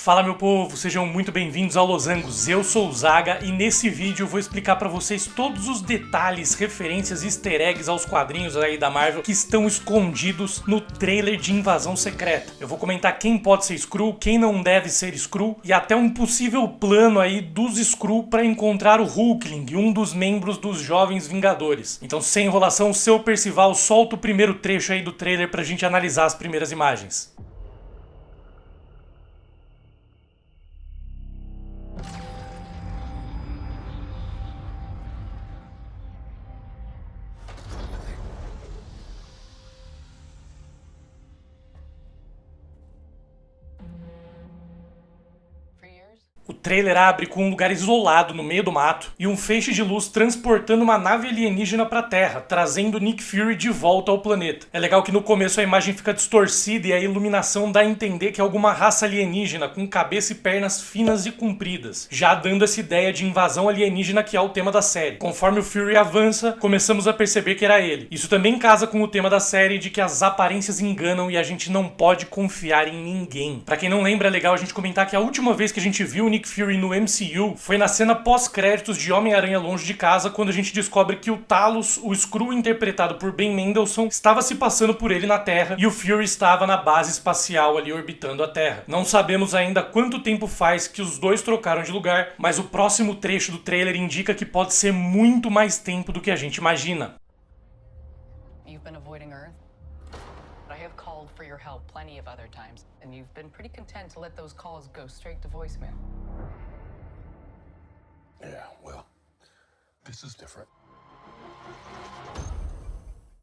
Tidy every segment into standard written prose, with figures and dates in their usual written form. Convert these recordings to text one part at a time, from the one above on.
Fala meu povo, sejam muito bem-vindos ao Losangos, eu sou o Zaga e nesse vídeo eu vou explicar pra vocês todos os detalhes, referências e easter eggs aos quadrinhos aí da Marvel que estão escondidos no trailer de Invasão Secreta. Eu vou comentar quem pode ser Skrull, quem não deve ser Skrull e até um possível plano aí dos Skrull pra encontrar o Hulkling, um dos membros dos Jovens Vingadores. Então sem enrolação, seu Percival, solta o primeiro trecho aí do trailer pra gente analisar as primeiras imagens. O trailer abre com um lugar isolado no meio do mato e um feixe de luz transportando uma nave alienígena para a Terra, trazendo Nick Fury de volta ao planeta. É legal que no começo a imagem fica distorcida e a iluminação dá a entender que é alguma raça alienígena com cabeça e pernas finas e compridas, já dando essa ideia de invasão alienígena que é o tema da série. Conforme o Fury avança, começamos a perceber que era ele. Isso também casa com o tema da série de que as aparências enganam e a gente não pode confiar em ninguém. Pra quem não lembra, é legal a gente comentar que a última vez que a gente viu o Nick Fury no MCU foi na cena pós-créditos de Homem-Aranha Longe de Casa, quando a gente descobre que o Talos, o Skrull interpretado por Ben Mendelsohn, estava se passando por ele na Terra e o Fury estava na base espacial ali orbitando a Terra. Não sabemos ainda quanto tempo faz que os dois trocaram de lugar, mas o próximo trecho do trailer indica que pode ser muito mais tempo do que a gente imagina. You've been avoiding Earth, but I have called for your help plenty of other times, and you've been pretty content to let those calls go straight to voicemail. Yeah, well, this is different.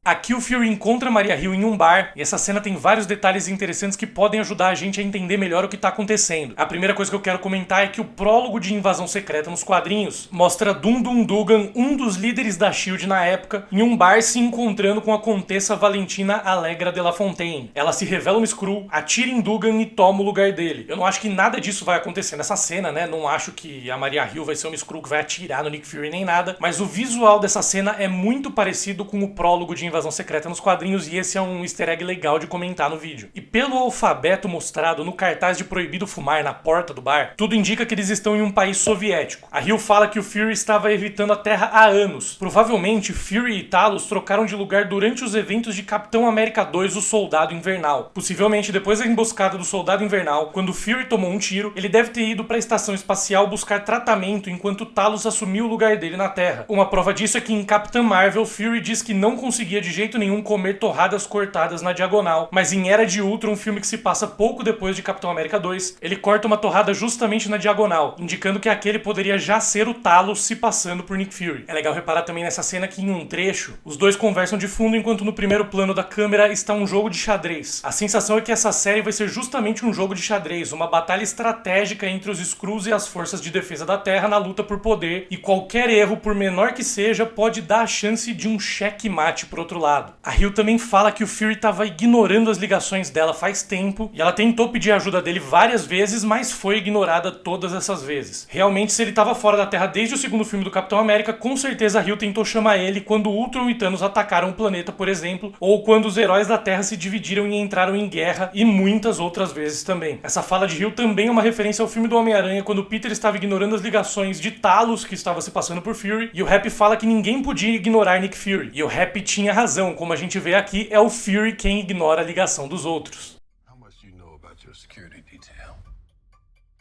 Aqui o Fury encontra Maria Hill em um bar, e essa cena tem vários detalhes interessantes que podem ajudar a gente a entender melhor o que tá acontecendo. A primeira coisa que eu quero comentar é que o prólogo de Invasão Secreta nos quadrinhos mostra Dum-Dum Dugan, um dos líderes da S.H.I.E.L.D. na época, em um bar se encontrando com a Contessa Valentina Allegra de la Fontaine. Ela se revela um Skrull, atira em Dugan e toma o lugar dele. Eu não acho que nada disso vai acontecer nessa cena, né? Não acho que a Maria Hill vai ser uma Skrull que vai atirar no Nick Fury nem nada, mas o visual dessa cena é muito parecido com o prólogo de Invasão Secreta nos quadrinhos e esse é um easter egg legal de comentar no vídeo. E pelo alfabeto mostrado no cartaz de Proibido Fumar na porta do bar, tudo indica que eles estão em um país soviético. A Hill fala que o Fury estava evitando a Terra há anos. Provavelmente Fury e Talos trocaram de lugar durante os eventos de Capitão América 2, o Soldado Invernal. Possivelmente depois da emboscada do Soldado Invernal, quando Fury tomou um tiro, ele deve ter ido para a estação espacial buscar tratamento enquanto Talos assumiu o lugar dele na Terra. Uma prova disso é que em Capitã Marvel, Fury diz que não conseguia de jeito nenhum comer torradas cortadas na diagonal, mas em Era de Ultron, um filme que se passa pouco depois de Capitão América 2, ele corta uma torrada justamente na diagonal, indicando que aquele poderia já ser o Talos se passando por Nick Fury. É legal reparar também nessa cena que em um trecho, os dois conversam de fundo enquanto no primeiro plano da câmera está um jogo de xadrez. A sensação é que essa série vai ser justamente um jogo de xadrez, uma batalha estratégica entre os Skrulls e as forças de defesa da Terra na luta por poder, e qualquer erro, por menor que seja, pode dar a chance de um checkmate pro outro lado. A Hill também fala que o Fury estava ignorando as ligações dela faz tempo e ela tentou pedir ajuda dele várias vezes, mas foi ignorada todas essas vezes. Realmente, se ele estava fora da Terra desde o segundo filme do Capitão América, com certeza a Hill tentou chamar ele quando Ultron e Thanos atacaram o planeta, por exemplo, ou quando os heróis da Terra se dividiram e entraram em guerra, e muitas outras vezes também. Essa fala de Hill também é uma referência ao filme do Homem-Aranha, quando Peter estava ignorando as ligações de Talos, que estava se passando por Fury, e o Happy fala que ninguém podia ignorar Nick Fury. E o Happy tinha razão, como a gente vê aqui, é o Fury quem ignora a ligação dos outros. How much do you know about your security detail?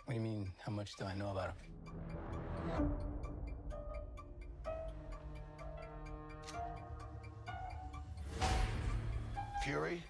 What do you mean, how much do I know about him? Fury?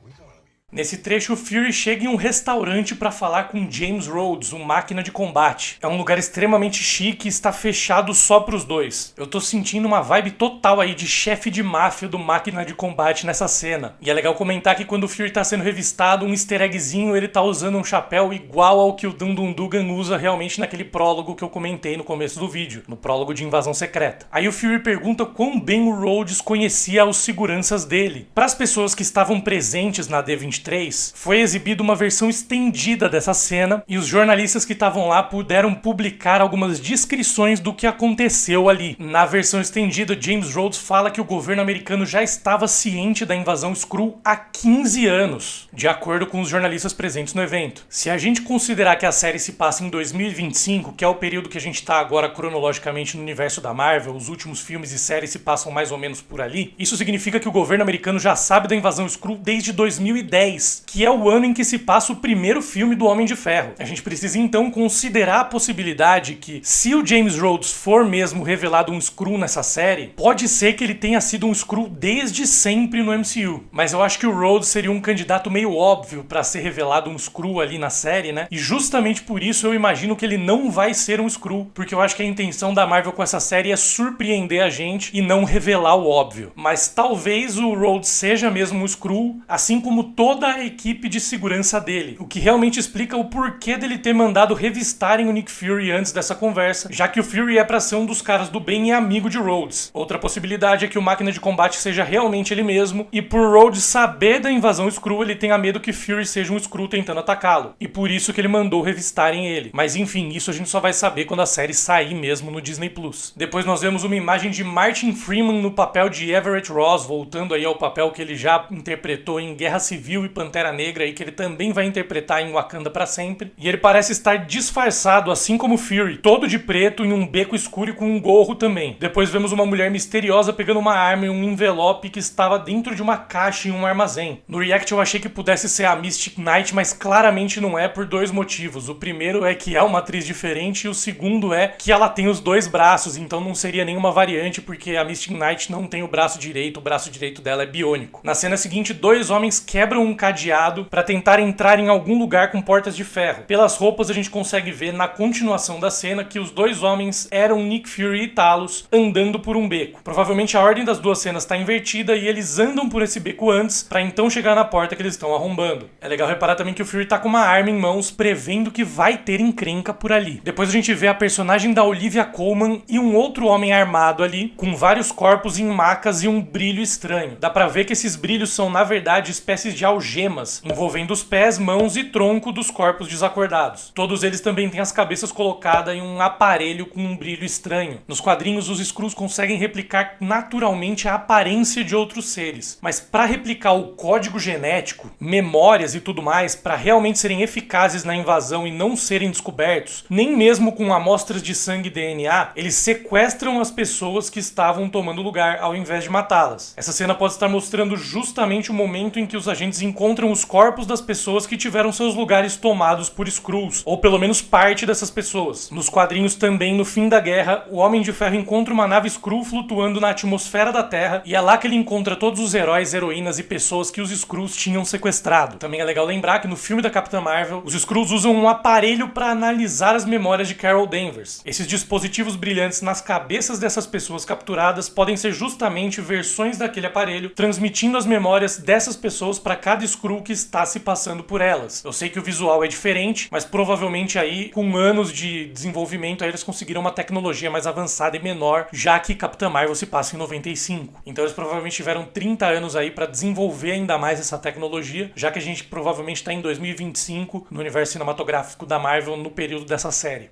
We gonna leave. Nesse trecho, o Fury chega em um restaurante para falar com James Rhodes, um máquina de combate. É um lugar extremamente chique e está fechado só pros dois. Eu tô sentindo uma vibe total aí de chefe de máfia do máquina de combate nessa cena. E é legal comentar que quando o Fury tá sendo revistado, um easter eggzinho, ele tá usando um chapéu igual ao que o Dum-Dum Dugan usa realmente naquele prólogo que eu comentei no começo do vídeo, no prólogo de Invasão Secreta. Aí o Fury pergunta quão bem o Rhodes conhecia os seguranças dele. Para as pessoas que estavam presentes na D23, 2023, foi exibida uma versão estendida dessa cena e os jornalistas que estavam lá puderam publicar algumas descrições do que aconteceu ali. Na versão estendida, James Rhodes fala que o governo americano já estava ciente da invasão Skrull há 15 anos, de acordo com os jornalistas presentes no evento. Se a gente considerar que a série se passa em 2025, que é o período que a gente está agora cronologicamente no universo da Marvel, os últimos filmes e séries se passam mais ou menos por ali, isso significa que o governo americano já sabe da invasão Skrull desde 2010, que é o ano em que se passa o primeiro filme do Homem de Ferro. A gente precisa então considerar a possibilidade que, se o James Rhodes for mesmo revelado um Skrull nessa série, pode ser que ele tenha sido um Skrull desde sempre no MCU. Mas eu acho que o Rhodes seria um candidato meio óbvio pra ser revelado um Skrull ali na série, né? E justamente por isso eu imagino que ele não vai ser um Skrull, porque eu acho que a intenção da Marvel com essa série é surpreender a gente e não revelar o óbvio. Mas talvez o Rhodes seja mesmo um Skrull, assim como toda a equipe de segurança dele, o que realmente explica o porquê dele ter mandado revistarem o Nick Fury antes dessa conversa, já que o Fury é pra ser um dos caras do bem e amigo de Rhodes. Outra possibilidade é que o Máquina de Combate seja realmente ele mesmo, e por Rhodes saber da invasão Skrull, ele tenha medo que Fury seja um Skrull tentando atacá-lo, e por isso que ele mandou revistarem ele. Mas enfim, isso a gente só vai saber quando a série sair mesmo no Disney+. Depois nós vemos uma imagem de Martin Freeman no papel de Everett Ross, voltando aí ao papel que ele já interpretou em Guerra Civil e Pantera Negra, e que ele também vai interpretar em Wakanda pra sempre. E ele parece estar disfarçado, assim como Fury, todo de preto, em um beco escuro e com um gorro também. Depois vemos uma mulher misteriosa pegando uma arma e um envelope que estava dentro de uma caixa em um armazém. No React eu achei que pudesse ser a Mystic Knight, mas claramente não é, por dois motivos. O primeiro é que é uma atriz diferente, e o segundo é que ela tem os dois braços, então não seria nenhuma variante, porque a Mystic Knight não tem o braço direito dela é biônico. Na cena seguinte, dois homens quebram um cadeado para tentar entrar em algum lugar com portas de ferro. Pelas roupas a gente consegue ver na continuação da cena que os dois homens eram Nick Fury e Talos andando por um beco. Provavelmente a ordem das duas cenas está invertida e eles andam por esse beco antes para então chegar na porta que eles estão arrombando. É legal reparar também que o Fury tá com uma arma em mãos, prevendo que vai ter encrenca por ali. Depois a gente vê a personagem da Olivia Colman e um outro homem armado ali, com vários corpos em macas e um brilho estranho. Dá pra ver que esses brilhos são na verdade espécies de algemas, envolvendo os pés, mãos e tronco dos corpos desacordados. Todos eles também têm as cabeças colocadas em um aparelho com um brilho estranho. Nos quadrinhos os Skrulls conseguem replicar naturalmente a aparência de outros seres, mas para replicar o código genético, memórias e tudo mais, para realmente serem eficazes na invasão e não serem descobertos, nem mesmo com amostras de sangue e DNA, eles sequestram as pessoas que estavam tomando lugar ao invés de matá-las. Essa cena pode estar mostrando justamente o momento em que os agentes encontram os corpos das pessoas que tiveram seus lugares tomados por Skrulls, ou pelo menos parte dessas pessoas. Nos quadrinhos também, no fim da guerra, o Homem de Ferro encontra uma nave Skrull flutuando na atmosfera da Terra, e é lá que ele encontra todos os heróis, heroínas e pessoas que os Skrulls tinham sequestrado. Também é legal lembrar que no filme da Capitã Marvel, os Skrulls usam um aparelho para analisar as memórias de Carol Danvers. Esses dispositivos brilhantes nas cabeças dessas pessoas capturadas podem ser justamente versões daquele aparelho, transmitindo as memórias dessas pessoas para cada Skrull que está se passando por elas. Eu sei que o visual é diferente, mas provavelmente aí, com anos de desenvolvimento, aí eles conseguiram uma tecnologia mais avançada e menor, já que Capitã Marvel se passa em 95. Então eles provavelmente tiveram 30 anos aí para desenvolver ainda mais essa tecnologia, já que a gente provavelmente está em 2025 no universo cinematográfico da Marvel no período dessa série.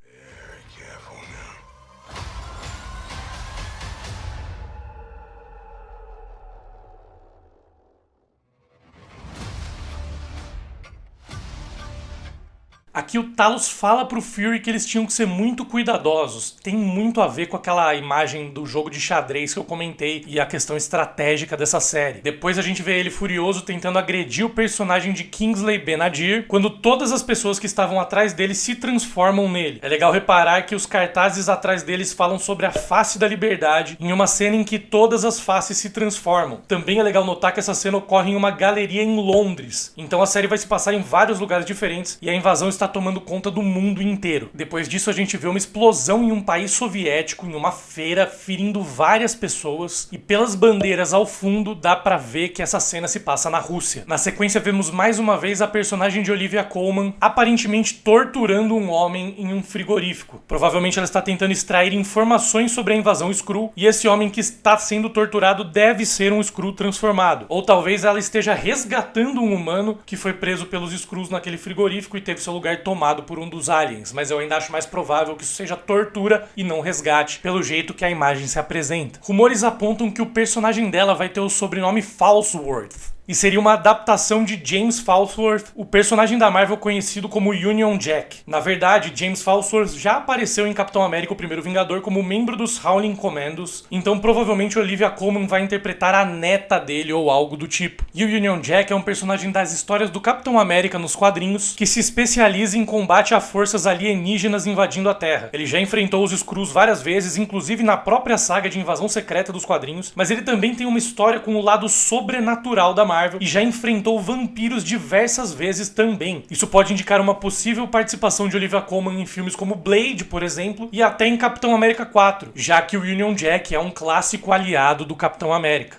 Aqui o Talos fala pro Fury que eles tinham que ser muito cuidadosos. Tem muito a ver com aquela imagem do jogo de xadrez que eu comentei e a questão estratégica dessa série. Depois a gente vê ele furioso tentando agredir o personagem de Kingsley Ben-Adir, quando todas as pessoas que estavam atrás dele se transformam nele. É legal reparar que os cartazes atrás deles falam sobre a face da liberdade, em uma cena em que todas as faces se transformam. Também é legal notar que essa cena ocorre em uma galeria em Londres. Então a série vai se passar em vários lugares diferentes e a invasão está tá tomando conta do mundo inteiro. Depois disso a gente vê uma explosão em um país soviético, em uma feira, ferindo várias pessoas, e pelas bandeiras ao fundo dá pra ver que essa cena se passa na Rússia. Na sequência vemos mais uma vez a personagem de Olivia Colman aparentemente torturando um homem em um frigorífico. Provavelmente ela está tentando extrair informações sobre a invasão Skrull, e esse homem que está sendo torturado deve ser um Skrull transformado. Ou talvez ela esteja resgatando um humano que foi preso pelos Skrulls naquele frigorífico e teve seu lugar tomado por um dos aliens, mas eu ainda acho mais provável que isso seja tortura e não resgate, pelo jeito que a imagem se apresenta. Rumores apontam que o personagem dela vai ter o sobrenome Falsworth, e seria uma adaptação de James Falsworth, o personagem da Marvel conhecido como Union Jack. Na verdade, James Falsworth já apareceu em Capitão América, o Primeiro Vingador, como membro dos Howling Commandos, então provavelmente Olivia Colman vai interpretar a neta dele ou algo do tipo. E o Union Jack é um personagem das histórias do Capitão América nos quadrinhos, que se especializa em combate a forças alienígenas invadindo a Terra. Ele já enfrentou os Skrulls várias vezes, inclusive na própria saga de Invasão Secreta dos quadrinhos, mas ele também tem uma história com o lado sobrenatural da Marvel e já enfrentou vampiros diversas vezes também. Isso pode indicar uma possível participação de Olivia Colman em filmes como Blade, por exemplo, e até em Capitão América 4, já que o Union Jack é um clássico aliado do Capitão América.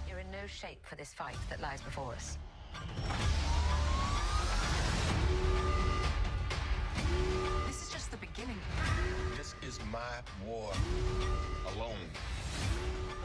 You're in no shape for this fight that lies before us. This is just the beginning. This is my war alone.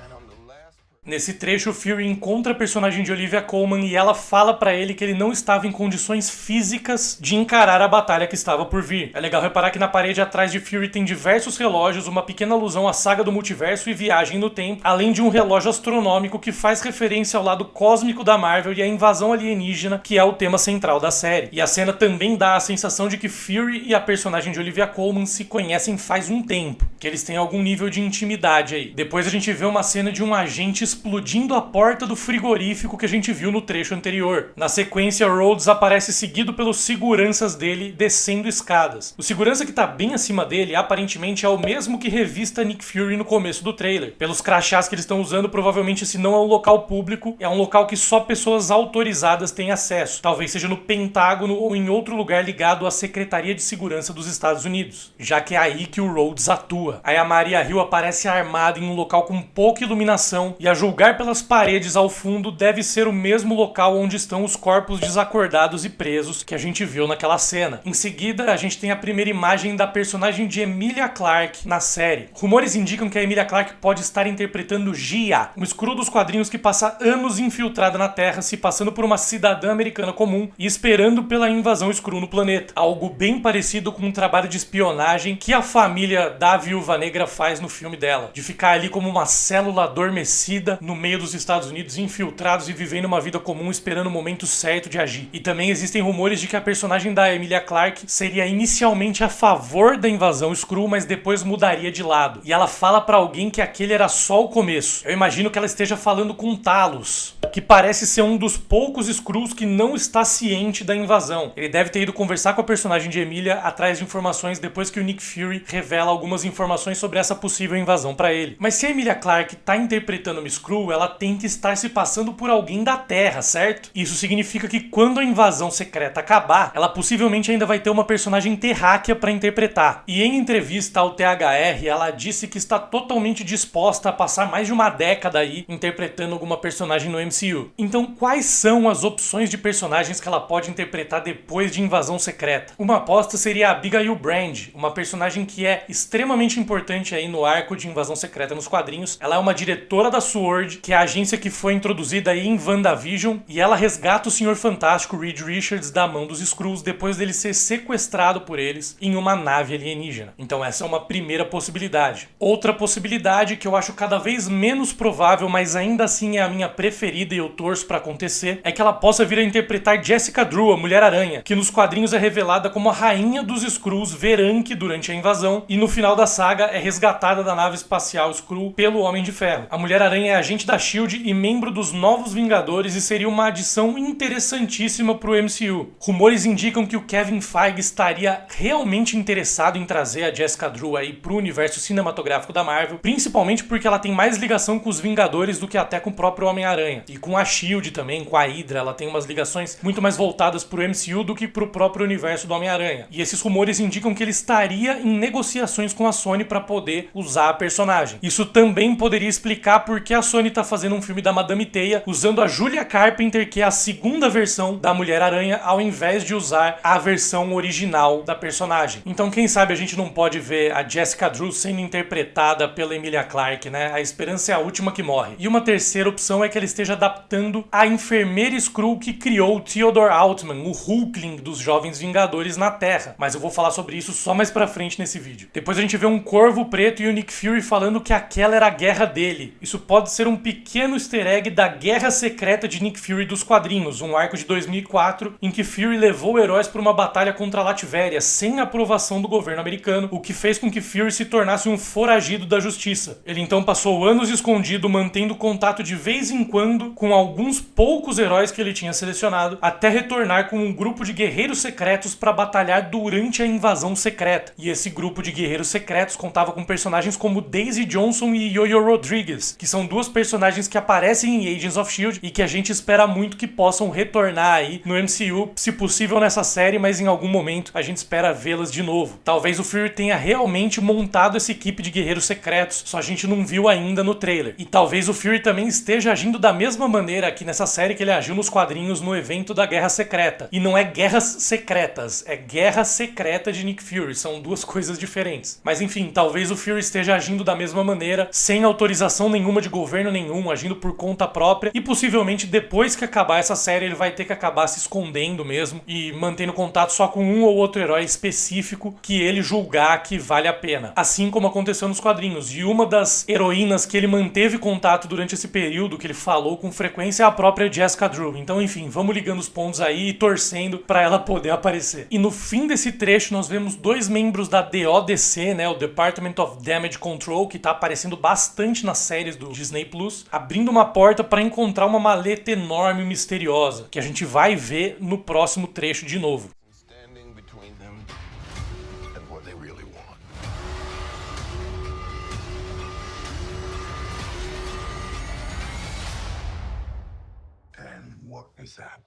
And I'm the last. Nesse trecho, o Fury encontra a personagem de Olivia Colman e ela fala pra ele que ele não estava em condições físicas de encarar a batalha que estava por vir. É legal reparar que na parede atrás de Fury tem diversos relógios, uma pequena alusão à saga do multiverso e viagem no tempo, além de um relógio astronômico que faz referência ao lado cósmico da Marvel e à invasão alienígena, que é o tema central da série. E a cena também dá a sensação de que Fury e a personagem de Olivia Colman se conhecem faz um tempo, que eles têm algum nível de intimidade aí. Depois a gente vê uma cena de um agente explodindo a porta do frigorífico que a gente viu no trecho anterior. Na sequência, Rhodes aparece seguido pelos seguranças dele descendo escadas. O segurança que tá bem acima dele aparentemente é o mesmo que revista Nick Fury no começo do trailer. Pelos crachás que eles estão usando, provavelmente esse não é um local público, é um local que só pessoas autorizadas têm acesso. Talvez seja no Pentágono ou em outro lugar ligado à Secretaria de Segurança dos Estados Unidos, já que é aí que o Rhodes atua. Aí a Maria Hill aparece armada em um local com pouca iluminação e a julgar pelas paredes ao fundo deve ser o mesmo local onde estão os corpos desacordados e presos que a gente viu naquela cena. Em seguida, a gente tem a primeira imagem da personagem de Emilia Clarke na série. Rumores indicam que a Emilia Clarke pode estar interpretando Gia, um Skrull dos quadrinhos que passa anos infiltrada na Terra, se passando por uma cidadã americana comum e esperando pela invasão Skrull no planeta. Algo bem parecido com um trabalho de espionagem que a família da Viúva Negra faz no filme dela, de ficar ali como uma célula adormecida no meio dos Estados Unidos, infiltrados e vivendo uma vida comum esperando o momento certo de agir. E também existem rumores de que a personagem da Emilia Clarke seria inicialmente a favor da invasão Skrull, mas depois mudaria de lado. E ela fala pra alguém que aquele era só o começo. Eu imagino que ela esteja falando com Talos, que parece ser um dos poucos Skrulls que não está ciente da invasão. Ele deve ter ido conversar com a personagem de Emilia atrás de informações depois que o Nick Fury revela algumas informações sobre essa possível invasão pra ele. Mas se a Emilia Clarke tá interpretando uma Skrull, ela tem que estar se passando por alguém da Terra, certo? Isso significa que quando a invasão secreta acabar, ela possivelmente ainda vai ter uma personagem terráquea pra interpretar. E em entrevista ao THR, ela disse que está totalmente disposta a passar mais de uma década aí interpretando alguma personagem no MCU. Então, quais são as opções de personagens que ela pode interpretar depois de invasão secreta? Uma aposta seria a Abigail Brand, uma personagem que é extremamente importante aí no arco de invasão secreta nos quadrinhos. Ela é uma diretora da SWORD, que é a agência que foi introduzida aí em WandaVision, e ela resgata o Senhor Fantástico Reed Richards da mão dos Skrulls depois dele ser sequestrado por eles em uma nave alienígena. Então essa é uma primeira possibilidade. Outra possibilidade que eu acho cada vez menos provável, mas ainda assim é a minha preferida e eu torço pra acontecer, é que ela possa vir a interpretar Jessica Drew, a Mulher-Aranha, que nos quadrinhos é revelada como a rainha dos Skrulls Veranke durante a invasão, e no final da saga saga é resgatada da nave espacial Skrull pelo Homem de Ferro. A Mulher-Aranha é agente da SHIELD e membro dos Novos Vingadores e seria uma adição interessantíssima pro MCU. Rumores indicam que o Kevin Feige estaria realmente interessado em trazer a Jessica Drew aí pro universo cinematográfico da Marvel, principalmente porque ela tem mais ligação com os Vingadores do que até com o próprio Homem-Aranha. E com a SHIELD também, com a Hydra, ela tem umas ligações muito mais voltadas pro MCU do que pro próprio universo do Homem-Aranha. E esses rumores indicam que ele estaria em negociações com a Sony para poder usar a personagem. Isso também poderia explicar por que a Sony tá fazendo um filme da Madame Teia usando a Julia Carpenter, que é a segunda versão da Mulher-Aranha, ao invés de usar a versão original da personagem. Então quem sabe a gente não pode ver a Jessica Drew sendo interpretada pela Emilia Clarke, né? A esperança é a última que morre. E uma terceira opção é que ela esteja adaptando a enfermeira Skrull que criou Theodore Altman, o Hulkling dos Jovens Vingadores na Terra. Mas eu vou falar sobre isso só mais pra frente nesse vídeo. Depois a gente vê um Corvo Preto e o Nick Fury falando que aquela era a guerra dele. Isso pode ser um pequeno easter egg da Guerra Secreta de Nick Fury dos quadrinhos, um arco de 2004 em que Fury levou heróis para uma batalha contra a Latvéria sem aprovação do governo americano, o que fez com que Fury se tornasse um foragido da justiça. Ele então passou anos escondido, mantendo contato de vez em quando com alguns poucos heróis que ele tinha selecionado, até retornar com um grupo de guerreiros secretos para batalhar durante a invasão secreta. E esse grupo de guerreiros secretos contava com personagens como Daisy Johnson e Yo-Yo Rodriguez, que são duas personagens que aparecem em Agents of S.H.I.E.L.D. e que a gente espera muito que possam retornar aí no MCU, se possível nessa série, mas em algum momento a gente espera vê-las de novo. Talvez o Fury tenha realmente montado essa equipe de guerreiros secretos, só a gente não viu ainda no trailer. E talvez o Fury também esteja agindo da mesma maneira aqui nessa série que ele agiu nos quadrinhos no evento da Guerra Secreta. E não é Guerras Secretas, é Guerra Secreta de Nick Fury, são duas coisas diferentes. Mas enfim, talvez o Fury esteja agindo da mesma maneira, sem autorização nenhuma de governo nenhum, agindo por conta própria, e possivelmente depois que acabar essa série ele vai ter que acabar se escondendo mesmo e mantendo contato só com um ou outro herói específico que ele julgar que vale a pena. Assim como aconteceu nos quadrinhos. E uma das heroínas que ele manteve contato durante esse período, que ele falou com frequência, é a própria Jessica Drew. Então, enfim, vamos ligando os pontos aí e torcendo pra ela poder aparecer. E no fim desse trecho nós vemos dois membros da DODC, né, o Department of Damage Control, que tá aparecendo bastante nas séries do Disney Plus, abrindo uma porta pra encontrar uma maleta enorme e misteriosa, que a gente vai ver no próximo trecho de novo. Standing between them and what they really want. And what is that?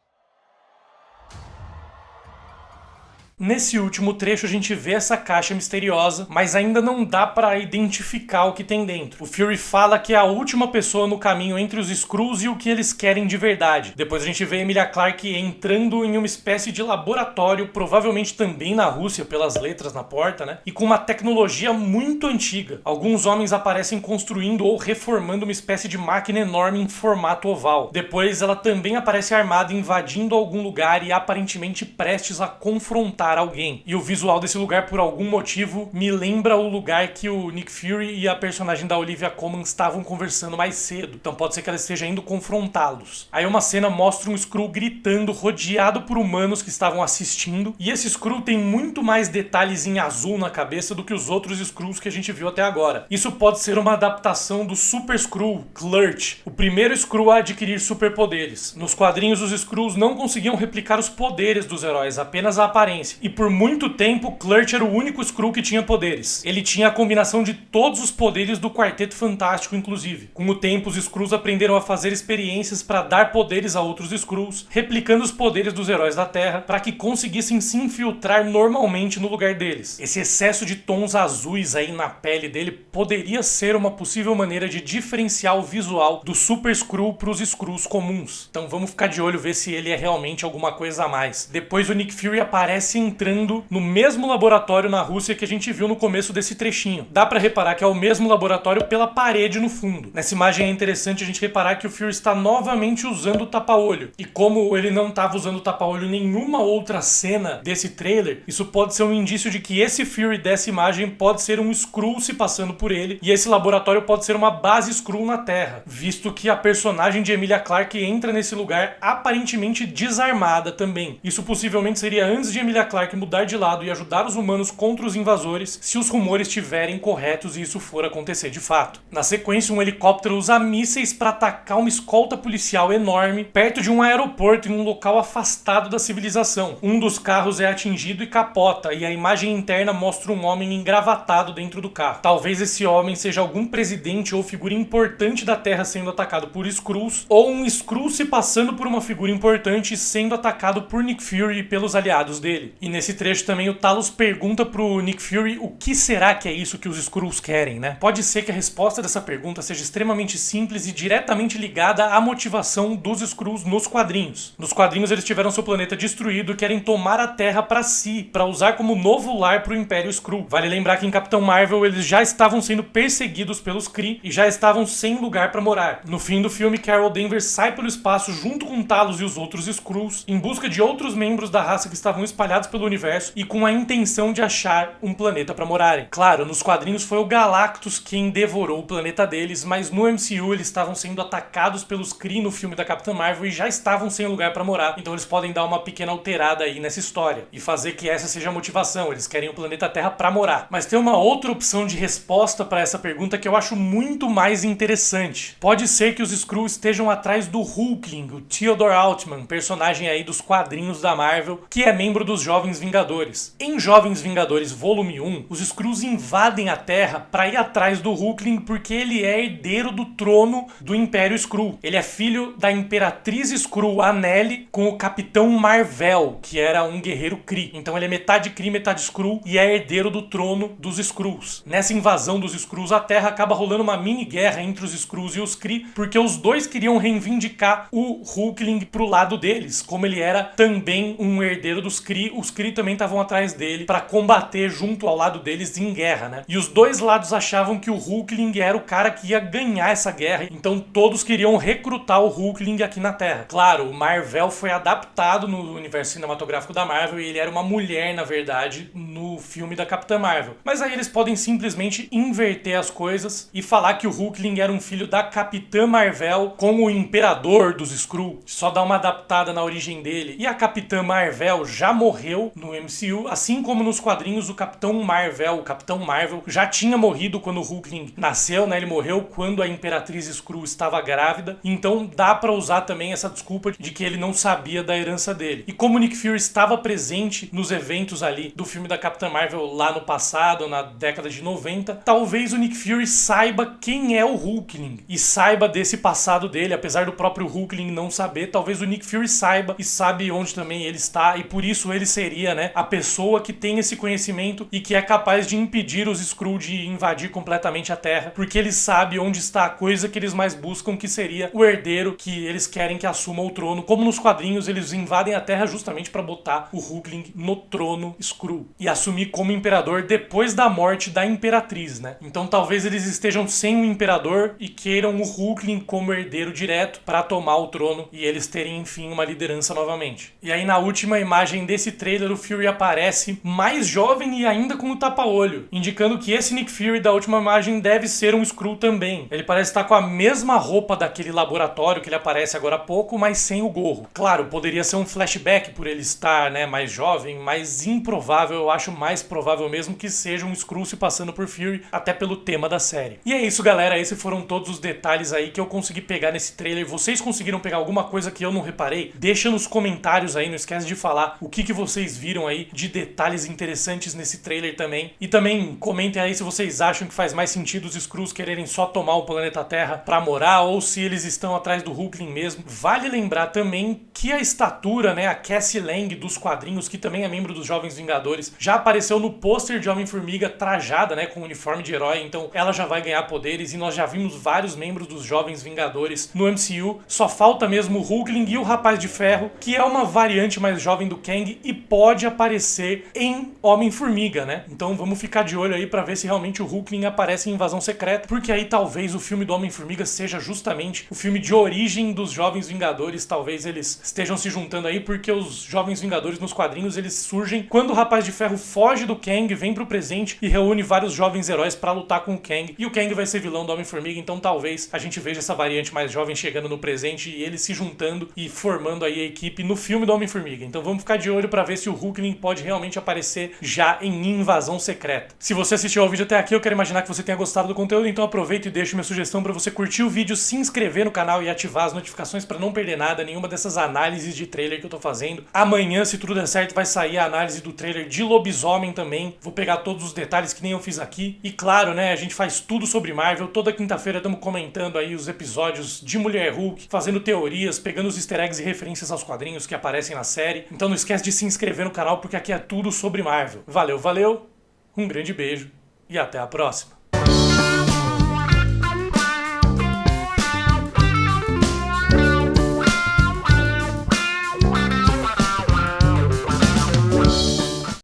Nesse último trecho a gente vê essa caixa misteriosa, mas ainda não dá pra identificar o que tem dentro. O Fury fala que é a última pessoa no caminho entre os Skrulls e o que eles querem de verdade. Depois a gente vê Emilia Clarke entrando em uma espécie de laboratório, provavelmente também na Rússia, pelas letras na porta, né? E com uma tecnologia muito antiga. Alguns homens aparecem construindo ou reformando uma espécie de máquina enorme em formato oval. Depois ela também aparece armada, invadindo algum lugar e aparentemente prestes a confrontar alguém. E o visual desse lugar, por algum motivo, me lembra o lugar que o Nick Fury e a personagem da Olivia Colman estavam conversando mais cedo. Então pode ser que ela esteja indo confrontá-los. Aí uma cena mostra um Skrull gritando, rodeado por humanos que estavam assistindo. E esse Skrull tem muito mais detalhes em azul na cabeça do que os outros Skrulls que a gente viu até agora. Isso pode ser uma adaptação do Super Skrull, Kl'rt, o primeiro Skrull a adquirir superpoderes. Nos quadrinhos, os Skrulls não conseguiam replicar os poderes dos heróis, apenas a aparência. E por muito tempo, Kl'rt era o único Skrull que tinha poderes. Ele tinha a combinação de todos os poderes do Quarteto Fantástico, inclusive. Com o tempo, os Skrulls aprenderam a fazer experiências para dar poderes a outros Skrulls, replicando os poderes dos heróis da Terra, para que conseguissem se infiltrar normalmente no lugar deles. Esse excesso de tons azuis aí na pele dele poderia ser uma possível maneira de diferenciar o visual do Super Skrull para os Skrulls comuns. Então vamos ficar de olho, ver se ele é realmente alguma coisa a mais. Depois o Nick Fury aparece entrando no mesmo laboratório na Rússia que a gente viu no começo desse trechinho. Dá pra reparar que é o mesmo laboratório pela parede no fundo. Nessa imagem é interessante a gente reparar que o Fury está novamente usando o tapa-olho. E como ele não estava usando o tapa-olho em nenhuma outra cena desse trailer, isso pode ser um indício de que esse Fury dessa imagem pode ser um Skrull se passando por ele, e esse laboratório pode ser uma base Skrull na Terra, visto que a personagem de Emilia Clarke entra nesse lugar aparentemente desarmada também. Isso possivelmente seria antes de Emilia Clarke Clarke mudar de lado e ajudar os humanos contra os invasores se os rumores estiverem corretos e isso for acontecer de fato. Na sequência, um helicóptero usa mísseis para atacar uma escolta policial enorme perto de um aeroporto em um local afastado da civilização. Um dos carros é atingido e capota, e a imagem interna mostra um homem engravatado dentro do carro. Talvez esse homem seja algum presidente ou figura importante da Terra sendo atacado por Skrulls, ou um Skrull se passando por uma figura importante sendo atacado por Nick Fury e pelos aliados dele. E nesse trecho também o Talos pergunta pro Nick Fury o que será que é isso que os Skrulls querem, né? Pode ser que a resposta dessa pergunta seja extremamente simples e diretamente ligada à motivação dos Skrulls nos quadrinhos. Nos quadrinhos eles tiveram seu planeta destruído e querem tomar a Terra para si, para usar como novo lar pro Império Skrull. Vale lembrar que em Capitão Marvel eles já estavam sendo perseguidos pelos Kree e já estavam sem lugar para morar. No fim do filme, Carol Danvers sai pelo espaço junto com Talos e os outros Skrulls em busca de outros membros da raça que estavam espalhados pelo universo e com a intenção de achar um planeta para morarem. Claro, nos quadrinhos foi o Galactus quem devorou o planeta deles, mas no MCU eles estavam sendo atacados pelos Kree no filme da Capitã Marvel e já estavam sem lugar para morar, então eles podem dar uma pequena alterada aí nessa história e fazer que essa seja a motivação, eles querem o planeta Terra para morar. Mas tem uma outra opção de resposta para essa pergunta que eu acho muito mais interessante. Pode ser que os Skrulls estejam atrás do Hulkling, o Theodore Altman, personagem aí dos quadrinhos da Marvel, que é membro dos Jovens Vingadores. Em Jovens Vingadores Volume 1, os Skrulls invadem a Terra para ir atrás do Hulkling porque ele é herdeiro do trono do Império Skrull. Ele é filho da Imperatriz Skrull, a Nelly, com o Capitão Mar-Vell, que era um guerreiro Kree. Então ele é metade Kree, metade Skrull e é herdeiro do trono dos Skrulls. Nessa invasão dos Skrulls à Terra, acaba rolando uma mini guerra entre os Skrulls e os Kree, porque os dois queriam reivindicar o Hulkling pro lado deles. Como ele era também um herdeiro dos Kree, os Kree também estavam atrás dele para combater junto ao lado deles em guerra, né? E os dois lados achavam que o Hulkling era o cara que ia ganhar essa guerra, então todos queriam recrutar o Hulkling aqui na Terra. Claro, o Mar-Vell foi adaptado no universo cinematográfico da Marvel e ele era uma mulher, na verdade, no filme da Capitã Marvel. Mas aí eles podem simplesmente inverter as coisas e falar que o Hulkling era um filho da Capitã Mar-Vell com o Imperador dos Skrull. Só dá uma adaptada na origem dele. E a Capitã Mar-Vell já morreu no MCU, assim como nos quadrinhos o Capitão Mar-Vell, o Capitão Marvel, já tinha morrido quando o Hulkling nasceu, né? Ele morreu quando a Imperatriz Skrull estava grávida. Então dá pra usar também essa desculpa de que ele não sabia da herança dele. E como o Nick Fury estava presente nos eventos ali do filme da Capitã Marvel lá no passado, na década de 90, talvez o Nick Fury saiba quem é o Hulkling e saiba desse passado dele, apesar do próprio Hulkling não saber, talvez o Nick Fury saiba e sabe onde também ele está e por isso ele seria, né, a pessoa que tem esse conhecimento e que é capaz de impedir os Skrull de invadir completamente a Terra, porque ele sabe onde está a coisa que eles mais buscam, que seria o herdeiro que eles querem que assuma o trono. Como nos quadrinhos eles invadem a Terra justamente para botar o Hulkling no trono Skrull e assumir como imperador depois da morte da Imperatriz, né? Então talvez eles estejam sem o imperador e queiram o Hulkling como herdeiro direto para tomar o trono e eles terem, enfim, uma liderança novamente. E aí na última imagem desse trailer o Fury aparece mais jovem e ainda com o tapa-olho, indicando que esse Nick Fury da última imagem deve ser um Skrull também. Ele parece estar com a mesma roupa daquele laboratório que ele aparece agora há pouco, mas sem o gorro. Claro, poderia ser um flashback por ele estar, né, mais jovem, mas improvável, eu acho mais provável mesmo que seja um Skrull se passando por Fury, até pelo tema da série. E é isso, galera, esses foram todos os detalhes aí que eu consegui pegar nesse trailer. Vocês conseguiram pegar alguma coisa que eu não reparei? Deixa nos comentários aí, não esquece de falar o que vocês viram aí de detalhes interessantes nesse trailer também. E também comentem aí se vocês acham que faz mais sentido os Skrulls quererem só tomar o planeta Terra pra morar ou se eles estão atrás do Hulkling mesmo. Vale lembrar também que a estatura, né, a Cassie Lang dos quadrinhos, que também é membro dos Jovens Vingadores, já apareceu no pôster de Homem-Formiga trajada, né, com um uniforme de herói, então ela já vai ganhar poderes e nós já vimos vários membros dos Jovens Vingadores no MCU. Só falta mesmo o Hulkling e o Rapaz de Ferro, que é uma variante mais jovem do Kang e pode aparecer em Homem-Formiga, né? Então vamos ficar de olho aí pra ver se realmente o Hulkling aparece em Invasão Secreta, porque aí talvez o filme do Homem-Formiga seja justamente o filme de origem dos Jovens Vingadores. Talvez eles estejam se juntando aí, porque os Jovens Vingadores nos quadrinhos eles surgem quando o Rapaz de Ferro foge do Kang, vem pro presente e reúne vários jovens heróis pra lutar com o Kang, e o Kang vai ser vilão do Homem-Formiga, então talvez a gente veja essa variante mais jovem chegando no presente e eles se juntando e formando aí a equipe no filme do Homem-Formiga. Então vamos ficar de olho pra ver se se o Hulkling pode realmente aparecer já em Invasão Secreta. Se você assistiu ao vídeo até aqui, eu quero imaginar que você tenha gostado do conteúdo, então aproveita e deixa minha sugestão para você curtir o vídeo, se inscrever no canal e ativar as notificações para não perder nada, nenhuma dessas análises de trailer que eu tô fazendo. Amanhã, se tudo der certo, vai sair a análise do trailer de Lobisomem também. Vou pegar todos os detalhes que nem eu fiz aqui. E claro, né, a gente faz tudo sobre Marvel. Toda quinta-feira estamos comentando aí os episódios de Mulher Hulk, fazendo teorias, pegando os easter eggs e referências aos quadrinhos que aparecem na série. Então não esquece de se inscrever no canal, porque aqui é tudo sobre Marvel. Valeu, valeu, um grande beijo e até a próxima.